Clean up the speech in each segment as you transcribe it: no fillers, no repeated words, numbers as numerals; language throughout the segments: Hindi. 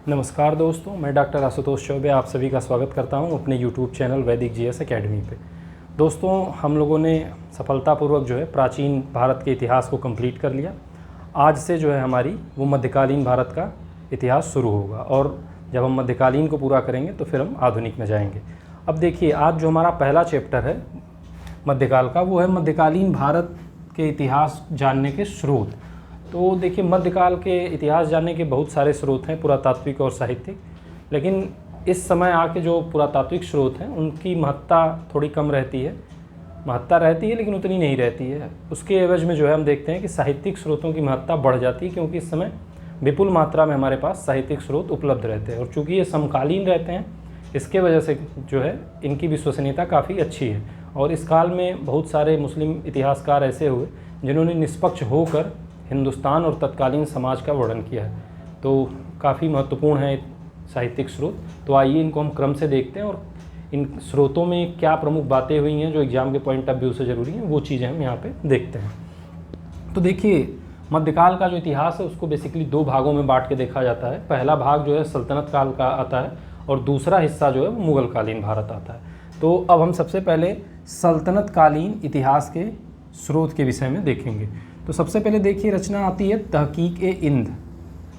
नमस्कार दोस्तों, मैं डॉक्टर आशुतोष चौबे आप सभी का स्वागत करता हूं अपने YouTube चैनल वैदिक जीएस एकेडमी पे। दोस्तों, हम लोगों ने सफलतापूर्वक जो है प्राचीन भारत के इतिहास को कंप्लीट कर लिया। आज से जो है हमारी वो मध्यकालीन भारत का इतिहास शुरू होगा और जब हम मध्यकालीन को पूरा करेंगे तो फिर हम आधुनिक में जाएंगे। अब देखिए, आज जो हमारा पहला चैप्टर है मध्यकाल का, वो है मध्यकालीन भारत के इतिहास जानने के स्रोत। तो देखिए, मध्यकाल के इतिहास जानने के बहुत सारे स्रोत हैं, पुरातात्विक और साहित्यिक, लेकिन इस समय आके जो पुरातात्विक स्रोत हैं उनकी महत्ता थोड़ी कम रहती है। महत्ता रहती है लेकिन उतनी नहीं रहती है। उसके एवज में जो है हम देखते हैं कि साहित्यिक स्रोतों की महत्ता बढ़ जाती है, क्योंकि इस समय विपुल मात्रा में हमारे पास साहित्यिक स्रोत उपलब्ध रहते हैं और चूँकि ये समकालीन रहते हैं, इसके वजह से जो है इनकी विश्वसनीयता काफ़ी अच्छी है। और इस काल में बहुत सारे मुस्लिम इतिहासकार ऐसे हुए जिन्होंने निष्पक्ष होकर हिंदुस्तान और तत्कालीन समाज का वर्णन किया है। तो काफ़ी महत्वपूर्ण है साहित्यिक स्रोत। तो आइए इनको हम क्रम से देखते हैं और इन स्रोतों में क्या प्रमुख बातें हुई हैं जो एग्ज़ाम के पॉइंट ऑफ व्यू से ज़रूरी हैं, वो चीज़ें हम यहाँ पे देखते हैं। तो देखिए, मध्यकाल का जो इतिहास है उसको बेसिकली दो भागों में बांट के देखा जाता है। पहला भाग जो है सल्तनत काल का आता है और दूसरा हिस्सा जो है वो मुग़ल कालीन भारत आता है। तो अब हम सबसे पहले सल्तनत कालीन इतिहास के स्रोत के विषय में देखेंगे। तो सबसे पहले देखिए, रचना आती है तहकीक-ए-इंद,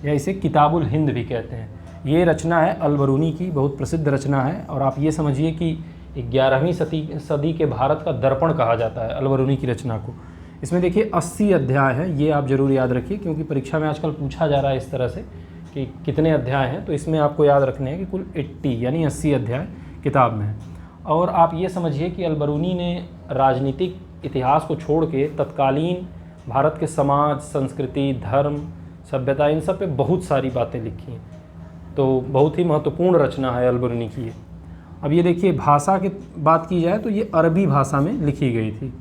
या इसे किताबुल हिंद भी कहते हैं। ये रचना है अल-बरूनी की, बहुत प्रसिद्ध रचना है। और आप ये समझिए कि 11वीं सदी के भारत का दर्पण कहा जाता है अल-बरूनी की रचना को। इसमें देखिए 80 अध्याय हैं, ये आप ज़रूर याद रखिए, क्योंकि परीक्षा में आजकल पूछा जा रहा है इस तरह से कि कितने अध्याय हैं। तो इसमें आपको याद रखने हैं कि कुल 80 यानी 80 अध्याय किताब में हैं। और आप ये समझिए कि अल-बरूनी ने राजनीतिक इतिहास को छोड़ के तत्कालीन भारत के समाज, संस्कृति, धर्म, सभ्यता, इन सब पे बहुत सारी बातें लिखी हैं। तो बहुत ही महत्वपूर्ण रचना है अल-बरूनी की ये। अब ये देखिए, भाषा की बात की जाए तो ये अरबी भाषा में लिखी गई थी,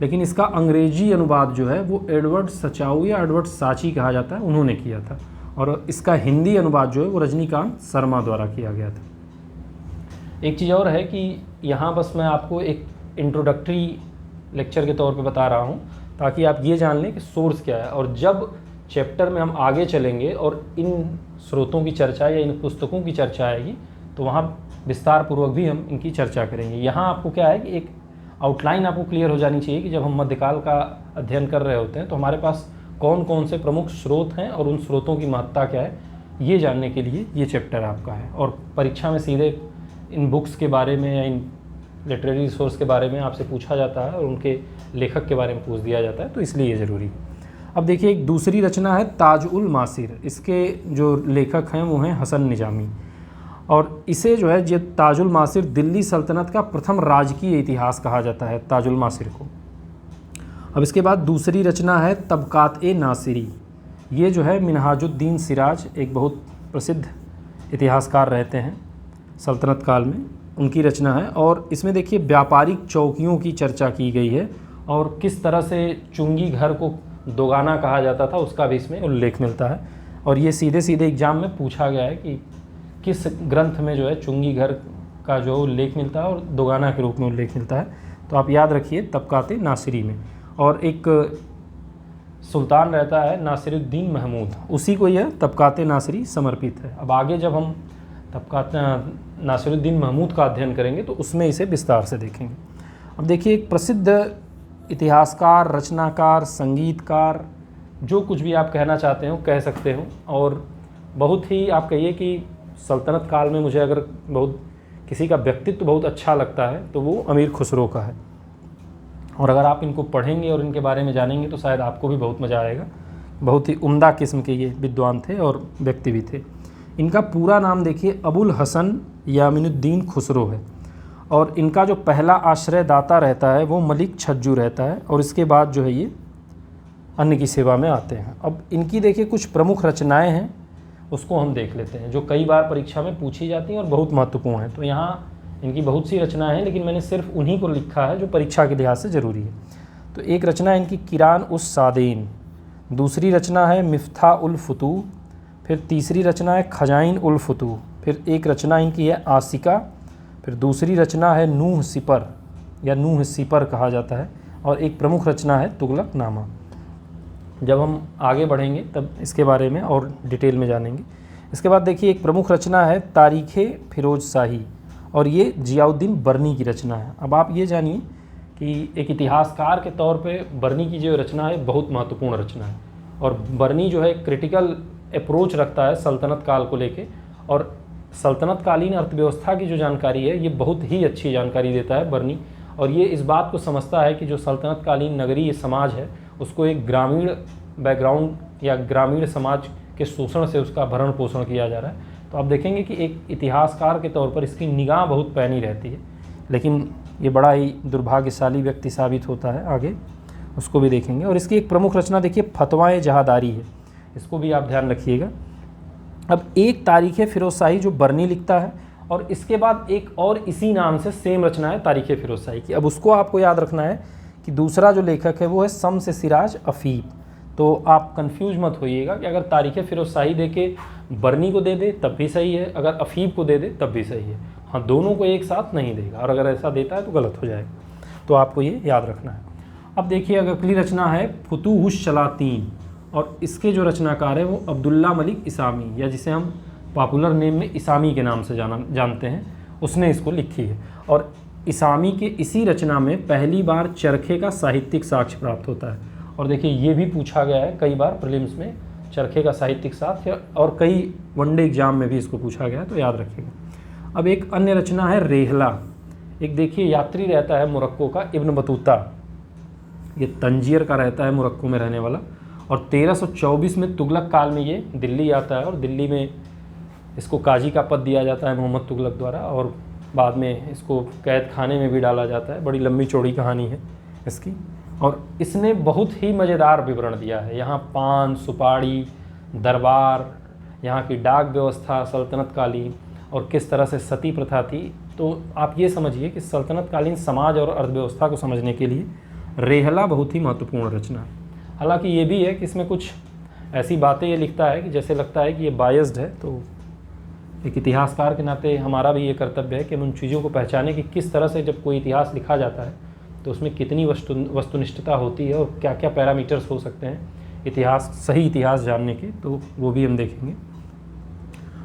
लेकिन इसका अंग्रेजी अनुवाद जो है वो एडवर्ड सचाऊ या एडवर्ड साची कहा जाता है, उन्होंने किया था। और इसका हिंदी अनुवाद जो है वो रजनीकांत शर्मा द्वारा किया गया था। एक चीज़ और है कि यहाँ बस मैं आपको एक इंट्रोडक्टरी लेक्चर के तौर पे बता रहा हूँ, ताकि आप ये जान लें कि सोर्स क्या है। और जब चैप्टर में हम आगे चलेंगे और इन स्रोतों की चर्चा या इन पुस्तकों की चर्चा आएगी तो वहाँ विस्तार पूर्वक भी हम इनकी चर्चा करेंगे। यहाँ आपको क्या है कि एक आउटलाइन आपको क्लियर हो जानी चाहिए कि जब हम मध्यकाल का अध्ययन कर रहे होते हैं तो हमारे पास कौन कौन से प्रमुख स्रोत हैं और उन स्रोतों की महत्ता क्या है, ये जानने के लिए ये चैप्टर आपका है। और परीक्षा में सीधे इन बुक्स के बारे में या इन लिटरेरी रिसोर्स के बारे में आपसे पूछा जाता है और उनके लेखक के बारे में पूछ दिया जाता है, तो इसलिए ये ज़रूरी है। अब देखिए, एक दूसरी रचना है ताज-उल-मासिर। इसके जो लेखक हैं वो हैं हसन निजामी, और इसे जो है ये ताज-उल-मासिर दिल्ली सल्तनत का प्रथम राजकीय इतिहास कहा जाता है, ताज-उल-मासिर को। अब इसके बाद दूसरी रचना है तबकात-ए-नासिरी। ये जो है मिनहाजुद्दीन सिराज, एक बहुत प्रसिद्ध इतिहासकार रहते हैं सल्तनत काल में, उनकी रचना है। और इसमें देखिए व्यापारिक चौकियों की चर्चा की गई है और किस तरह से चुंगी घर को दोगाना कहा जाता था उसका भी इसमें उल्लेख मिलता है। और ये सीधे सीधे एग्जाम में पूछा गया है कि किस ग्रंथ में जो है चुंगी घर का जो उल्लेख मिलता है और दोगाना के रूप में उल्लेख मिलता है। तो आप याद रखिए तबकात-ए-नासिरी में। और एक सुल्तान रहता है नासिरुद्दीन महमूद, उसी को यह तबकात-ए-नासिरी समर्पित है। अब आगे जब हम तबकात नासिरुद्दीन महमूद का अध्ययन करेंगे तो उसमें इसे विस्तार से देखेंगे। अब देखिए, एक प्रसिद्ध इतिहासकार, रचनाकार, संगीतकार, जो कुछ भी आप कहना चाहते हो कह सकते हो। और बहुत ही आप कहिए कि सल्तनत काल में मुझे अगर बहुत किसी का व्यक्तित्व बहुत अच्छा लगता है तो वो अमीर खुसरो का है। और अगर आप इनको पढ़ेंगे और इनके बारे में जानेंगे तो शायद आपको भी बहुत मज़ा आएगा। बहुत ही उम्दा किस्म के ये विद्वान थे और व्यक्ति भी थे। इनका पूरा नाम देखिए अबुल हसन यामिनुद्दीन खुसरो है। और इनका जो पहला आश्रयदाता रहता है वो मलिक छज्जू रहता है, और इसके बाद जो है ये अन्य की सेवा में आते हैं। अब इनकी देखिए कुछ प्रमुख रचनाएं हैं, उसको हम देख लेते हैं, जो कई बार परीक्षा में पूछी जाती हैं और बहुत महत्वपूर्ण है। तो यहाँ इनकी बहुत सी रचनाएं हैं, लेकिन मैंने सिर्फ उन्हीं को लिखा है जो परीक्षा के लिहाज से ज़रूरी है। तो एक रचना इनकी किरान-उस-सादैन, दूसरी रचना है मिफ्ताह-उल-फुतूह, फिर तीसरी रचना है खजाइन-उल-फुतूह, फिर एक रचना इनकी है आसिका, फिर दूसरी रचना है नूह सिपर या नूह सिपर कहा जाता है, और एक प्रमुख रचना है तुगलकनामा। जब हम आगे बढ़ेंगे तब इसके बारे में और डिटेल में जानेंगे। इसके बाद देखिए एक प्रमुख रचना है तारीख़ फिरोज शाही, और ये जियाउद्दीन बर्नी की रचना है। अब आप ये जानिए कि एक इतिहासकार के तौर पे बर्नी की जो रचना है बहुत महत्वपूर्ण रचना है, और बर्नी जो है क्रिटिकल अप्रोच रखता है सल्तनत काल को लेके, और सल्तनत कालीन अर्थव्यवस्था की जो जानकारी है ये बहुत ही अच्छी जानकारी देता है बर्नी। और ये इस बात को समझता है कि जो सल्तनत कालीन नगरीय समाज है उसको एक ग्रामीण बैकग्राउंड या ग्रामीण समाज के शोषण से उसका भरण पोषण किया जा रहा है। तो आप देखेंगे कि एक इतिहासकार के तौर पर इसकी निगाह बहुत पैनी रहती है, लेकिन ये बड़ा ही दुर्भाग्यशाली व्यक्ति साबित होता है, आगे उसको भी देखेंगे। और इसकी एक प्रमुख रचना देखिए फतवाए जहादारी है, इसको भी आप ध्यान रखिएगा। अब एक तारीख़ फिरोज शाही जो बर्नी लिखता है, और इसके बाद एक और इसी नाम से सेम रचना है तारीख़ फिरोज शाही की। अब उसको आपको याद रखना है कि दूसरा जो लेखक है वो है शम्स सिराज अफीफ। तो आप कंफ्यूज मत होइएगा कि अगर तारीख़ फिरोज शाही दे के बर्नी को दे दे तब भी सही है, अगर अफीफ को दे दे तब भी सही है। हाँ, दोनों को एक साथ नहीं देगा, और अगर ऐसा देता है तो गलत हो जाएगा, तो आपको ये याद रखना है। अब देखिए अगली रचना है फुतूहुश शलातीन, और इसके जो रचनाकार है वो अब्दुल्ला मलिक इसामी, या जिसे हम पॉपुलर नेम में इसामी के नाम से जानते हैं, उसने इसको लिखी है। और इसामी के इसी रचना में पहली बार चरखे का साहित्यिक साक्ष्य प्राप्त होता है। और देखिए ये भी पूछा गया है कई बार प्रीलिम्स में, चरखे का साहित्यिक साक्ष्य, और कई वनडे एग्जाम में भी इसको पूछा गया है, तो याद रखिएगा। अब एक अन्य रचना है रेहला। एक देखिए यात्री रहता है मोरक्को का इब्न बतूता, ये तंजीर का रहता है मोरक्को में रहने वाला, और 1324 में तुगलक काल में ये दिल्ली आता है, और दिल्ली में इसको काजी का पद दिया जाता है मोहम्मद तुगलक द्वारा, और बाद में इसको कैद खाने में भी डाला जाता है। बड़ी लंबी चौड़ी कहानी है इसकी, और इसने बहुत ही मज़ेदार विवरण दिया है। यहाँ पान, सुपारी, दरबार, यहाँ की डाक व्यवस्था सल्तनत कालीन, और किस तरह से सती प्रथा थी। तो आप ये समझिए कि सल्तनत कालीन समाज और अर्थव्यवस्था को समझने के लिए रेहला बहुत ही महत्वपूर्ण रचना है। हालांकि ये भी है कि इसमें कुछ ऐसी बातें ये लिखता है कि जैसे लगता है कि ये बायस्ड है। तो एक इतिहासकार के नाते हमारा भी ये कर्तव्य है कि हम उन चीज़ों को पहचानें कि किस तरह से जब कोई इतिहास लिखा जाता है तो उसमें कितनी वस्तुनिष्ठता होती है, और क्या क्या पैरामीटर्स हो सकते हैं इतिहास, सही इतिहास जानने के, तो वो भी हम देखेंगे।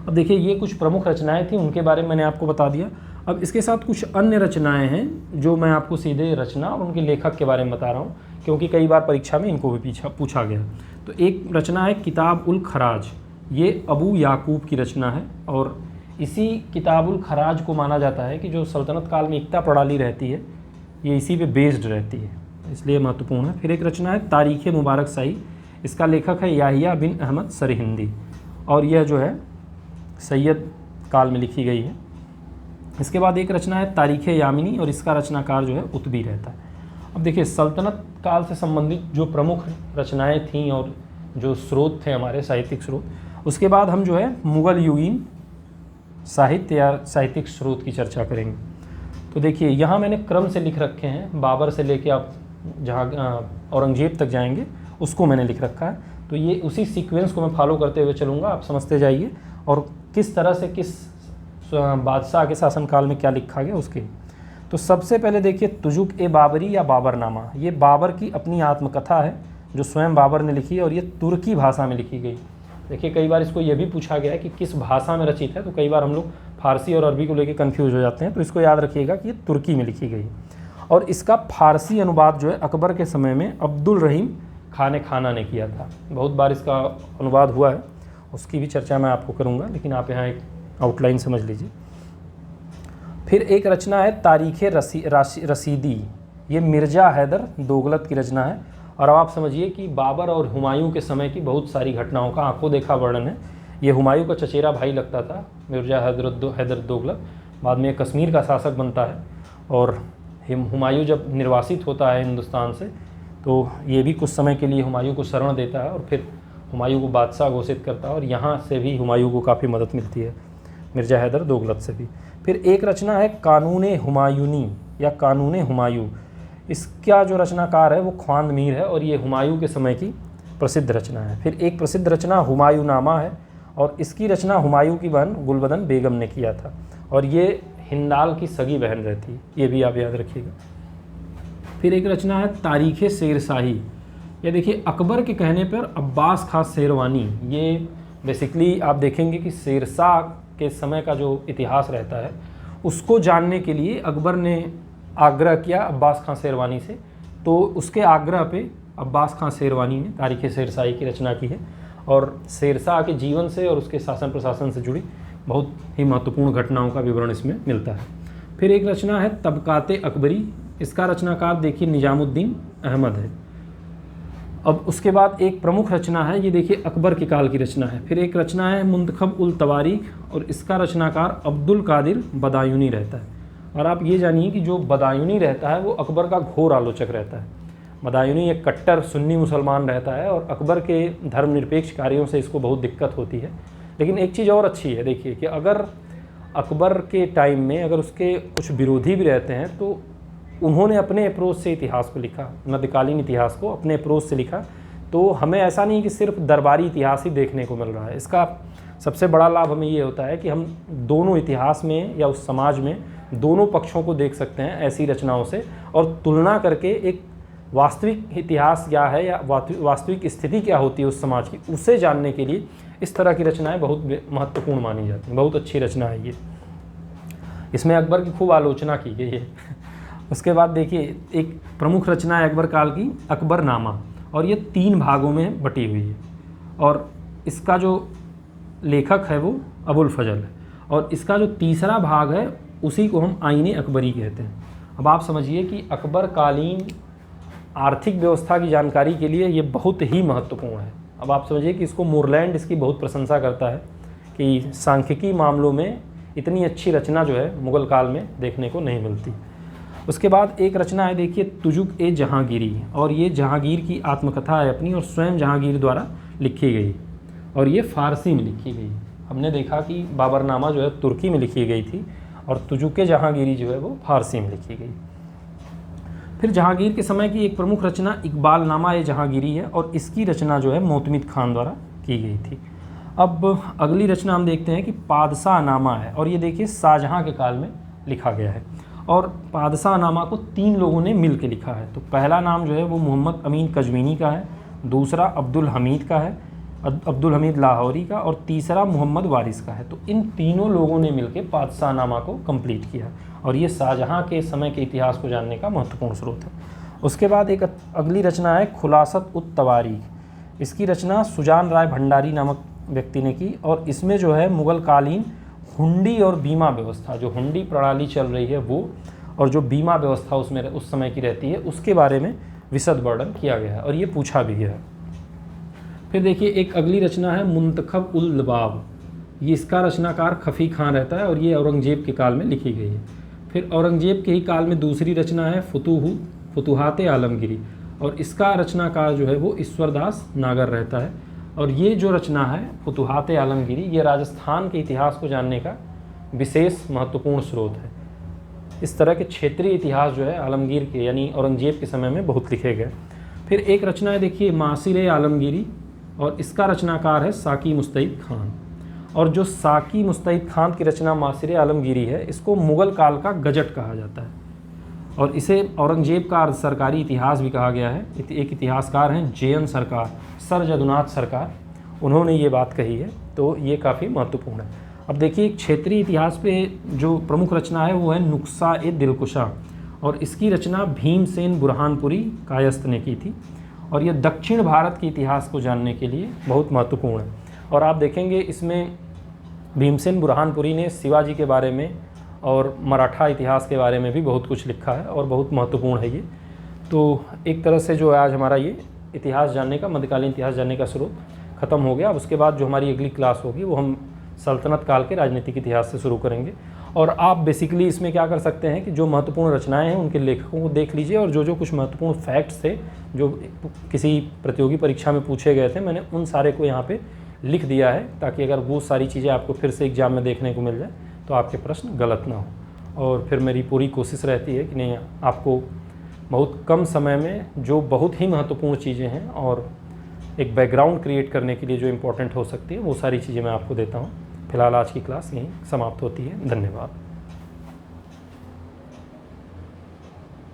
अब देखिए ये कुछ प्रमुख रचनाएं थी, उनके बारे में मैंने आपको बता दिया। अब इसके साथ कुछ अन्य रचनाएं हैं जो मैं आपको सीधे रचना और उनके लेखक के बारे में बता रहा हूँ, क्योंकि कई बार परीक्षा में इनको भी पूछा गया। तो एक रचना है किताब उल खराज, ये अबू याकूब की रचना है, और इसी किताब उल खराज को माना जाता है कि जो सल्तनत काल में इक्ता प्रणाली रहती है ये इसी पे बेस्ड रहती है, इसलिए महत्वपूर्ण है। फिर एक रचना है तारीख़ मुबारक शाही, इसका लेखक है याहिया बिन अहमद सरहिंदी, और यह जो है सैयद काल में लिखी गई है। इसके बाद एक रचना है तारीख़ यामिनी, और इसका रचनाकार जो है उतबी रहता है। अब देखिए सल्तनत काल से संबंधित जो प्रमुख रचनाएं थीं और जो स्रोत थे हमारे साहित्यिक स्रोत, उसके बाद हम जो है मुग़ल युगीन साहित्य या साहित्यिक स्रोत की चर्चा करेंगे। तो देखिए यहाँ मैंने क्रम से लिख रखे हैं, बाबर से लेके आप जहाँ औरंगजेब तक जाएंगे उसको मैंने लिख रखा है। तो ये उसी सीक्वेंस को मैं फॉलो करते हुए चलूँगा, आप समझते जाइए, और किस तरह से किस बादशाह के शासनकाल में क्या लिखा गया उसके। तो सबसे पहले देखिए तुजुक ए बाबरी या बाबरनामा, ये बाबर की अपनी आत्मकथा है जो स्वयं बाबर ने लिखी है, और ये तुर्की भाषा में लिखी गई। देखिए कई बार इसको ये भी पूछा गया है कि किस भाषा में रचित है, तो कई बार हम लोग फारसी और अरबी को लेकर कन्फ्यूज हो जाते हैं, तो इसको याद रखिएगा कि ये तुर्की में लिखी गई। और इसका फारसी अनुवाद जो है अकबर के समय में अब्दुल रहीम खाना ने किया था। बहुत बार इसका अनुवाद हुआ है, उसकी भी चर्चा मैं आपको करूँगा, लेकिन आप यहाँ एक आउटलाइन समझ लीजिए। फिर एक रचना है तारीख़ रसीदी, ये मिर्ज़ा हैदर दोगलत की रचना है। और अब आप समझिए कि बाबर और हुमायूं के समय की बहुत सारी घटनाओं का आंखों देखा वर्णन है। ये हुमायूं का चचेरा भाई लगता था मिर्ज़ा हैदर दोगलत, बाद में कश्मीर का शासक बनता है, और हुमायूं जब निर्वासित होता है हिंदुस्तान से तो ये भी कुछ समय के लिए हुमायूं को शरण देता है, और फिर हुमायूं को बादशाह घोषित करता है, और यहाँ से भी हुमायूं को काफ़ी मदद मिलती है मिर्ज़ा हैदर दोगलत से भी। फिर एक रचना है कानून हुमायूनी या कानून हुमायूं, इसका जो रचनाकार है वो ख्वांद मीर है, और ये हुमायूं के समय की प्रसिद्ध रचना है। फिर एक प्रसिद्ध रचना हुमायूंनामा है, और इसकी रचना हुमायूं की बहन गुलबदन बेगम ने किया था, और ये हिंदाल की सगी बहन रहती है, ये भी आप याद रखिएगा। फिर एक रचना है तारीख़ शेरशाही, ये देखिए अकबर के कहने पर अब्बास खां शेरवानी, ये बेसिकली आप देखेंगे कि शेरशाह के समय का जो इतिहास रहता है उसको जानने के लिए अकबर ने आग्रह किया अब्बास खां शेरवानी से। तो उसके आग्रह पे अब्बास खां शेरवानी ने तारीख़ शेरशाही की रचना की है और शेरशाह के जीवन से और उसके शासन प्रशासन से जुड़ी बहुत ही महत्वपूर्ण घटनाओं का विवरण इसमें मिलता है। फिर एक रचना है तबकाते अकबरी, इसका रचनाकार देखिए निजामुद्दीन अहमद है। अब उसके बाद एक प्रमुख रचना है, ये देखिए अकबर के काल की रचना है। फिर एक रचना है मुंतखब उल तवारीख और इसका रचनाकार अब्दुल कादिर बदायूनी रहता है। और आप ये जानिए कि जो बदायूनी रहता है वो अकबर का घोर आलोचक रहता है। बदायूनी एक कट्टर सुन्नी मुसलमान रहता है और अकबर के धर्मनिरपेक्ष कार्यों से इसको बहुत दिक्कत होती है। लेकिन एक चीज़ और अच्छी है, देखिए कि अगर अकबर के टाइम में अगर उसके कुछ विरोधी भी रहते हैं तो उन्होंने अपने अप्रोच से इतिहास को लिखा, मध्यकालीन इतिहास को अपने अप्रोच से लिखा। तो हमें ऐसा नहीं कि सिर्फ दरबारी इतिहास ही देखने को मिल रहा है। इसका सबसे बड़ा लाभ हमें ये होता है कि हम दोनों इतिहास में या उस समाज में दोनों पक्षों को देख सकते हैं ऐसी रचनाओं से और तुलना करके एक वास्तविक इतिहास क्या है या वास्तविक स्थिति क्या होती है उस समाज की, उसे जानने के लिए इस तरह की रचनाएं बहुत महत्वपूर्ण मानी जाती हैं। बहुत अच्छी रचना है ये, इसमें अकबर की खूब आलोचना की गई है। उसके बाद देखिए एक प्रमुख रचना है अकबर काल की अकबरनामा और ये 3 भागों में बटी हुई है और इसका जो लेखक है वो अबुल फजल है और इसका जो तीसरा भाग है उसी को हम आईने अकबरी कहते हैं। अब आप समझिए कि अकबर कालीन आर्थिक व्यवस्था की जानकारी के लिए ये बहुत ही महत्वपूर्ण है। अब आप समझिए कि इसको मोरलैंड इसकी बहुत प्रशंसा करता है कि सांख्यिकी मामलों में इतनी अच्छी रचना जो है मुग़ल काल में देखने को नहीं मिलती। उसके बाद एक रचना है देखिए तुजुक ए जहांगीरी और ये जहांगीर की आत्मकथा है अपनी और स्वयं जहांगीर द्वारा लिखी गई और ये फ़ारसी में लिखी गई। हमने देखा कि बाबरनामा जो है तुर्की में लिखी गई थी और तुजुक ए जहांगीरी जो है वो फ़ारसी में लिखी गई। फिर जहांगीर के समय की एक प्रमुख रचना इकबालनामा ए जहांगीरी है और इसकी रचना जो है मोतमिद खान द्वारा की गई थी। अब अगली रचना हम देखते हैं कि पादशाहनामा है और ये देखिए शाहजहाँ के काल में लिखा गया है और पादशाहनामा को 3 लोगों ने मिल के लिखा है। तो पहला नाम जो है वो मोहम्मद अमीन कजवीनी का है, दूसरा अब्दुल हमीद का है, अब्दुल हमीद लाहौरी का और तीसरा मोहम्मद वारिस का है। तो इन तीनों लोगों ने मिलकर पादशाहनामा को कंप्लीट किया और ये शाहजहाँ के समय के इतिहास को जानने का महत्वपूर्ण स्रोत है। उसके बाद एक अगली रचना है खुलासत उत तवारीख। इसकी रचना सुजान राय भंडारी नामक व्यक्ति ने की और इसमें जो है मुग़ल कालीन हुंडी और बीमा व्यवस्था, जो हुंडी प्रणाली चल रही है वो और जो बीमा व्यवस्था उसमें उस समय की रहती है उसके बारे में विशद वर्णन किया गया है और ये पूछा भी गया है। फिर देखिए एक अगली रचना है मुंतखब उल लबाब, ये इसका रचनाकार खफ़ी खान रहता है और ये औरंगजेब के काल में लिखी गई है। फिर औरंगजेब के ही काल में दूसरी रचना है फुतूहात आलमगिरी और इसका रचनाकार जो है वो ईश्वरदास नागर रहता है और ये जो रचना है फुतूहात आलमगिरी ये राजस्थान के इतिहास को जानने का विशेष महत्वपूर्ण स्रोत है। इस तरह के क्षेत्रीय इतिहास जो है आलमगीर के यानी औरंगजेब के समय में बहुत लिखे गए। फिर एक रचना है देखिए मासिर आलमगिरी और इसका रचनाकार है साकी मुस्तैद खान और जो साकी मुस्तैद खान की रचना मासिर आलमगिरी है इसको मुग़ल काल का गजट कहा जाता है और इसे औरंगजेब का अर्ध सरकारी इतिहास भी कहा गया है। एक इतिहासकार हैं JN सरकार, सर जदुनाथ सरकार, उन्होंने ये बात कही है, तो ये काफ़ी महत्वपूर्ण है। अब देखिए क्षेत्रीय इतिहास पे जो प्रमुख रचना है वो है नुक्सा ए दिलकुशा और इसकी रचना भीमसेन बुरहानपुरी कायस्थ ने की थी और ये दक्षिण भारत के इतिहास को जानने के लिए बहुत महत्वपूर्ण है। और आप देखेंगे इसमें भीमसेन बुरहानपुरी ने शिवाजी के बारे में और मराठा इतिहास के बारे में भी बहुत कुछ लिखा है और बहुत महत्वपूर्ण है ये। तो एक तरह से जो आज हमारा ये इतिहास जानने का, मध्यकालीन इतिहास जानने का स्रोत ख़त्म हो गया। अब उसके बाद जो हमारी अगली क्लास होगी वो हम सल्तनत काल के राजनीतिक इतिहास से शुरू करेंगे और आप बेसिकली इसमें क्या कर सकते हैं कि जो महत्वपूर्ण रचनाएं हैं उनके लेखकों को देख लीजिए और जो कुछ महत्वपूर्ण फैक्ट्स थे जो किसी प्रतियोगी परीक्षा में पूछे गए थे मैंने उन सारे को यहाँ पे लिख दिया है ताकि अगर वो सारी चीज़ें आपको फिर से एग्ज़ाम में देखने को मिल जाए तो आपके प्रश्न गलत ना हो। और फिर मेरी पूरी कोशिश रहती है कि नहीं आपको बहुत कम समय में जो बहुत ही महत्वपूर्ण चीज़ें हैं और एक बैकग्राउंड क्रिएट करने के लिए जो इम्पोर्टेंट हो सकती है वो सारी चीज़ें मैं आपको देता हूँ। फिलहाल आज की क्लास यहीं समाप्त होती है। धन्यवाद।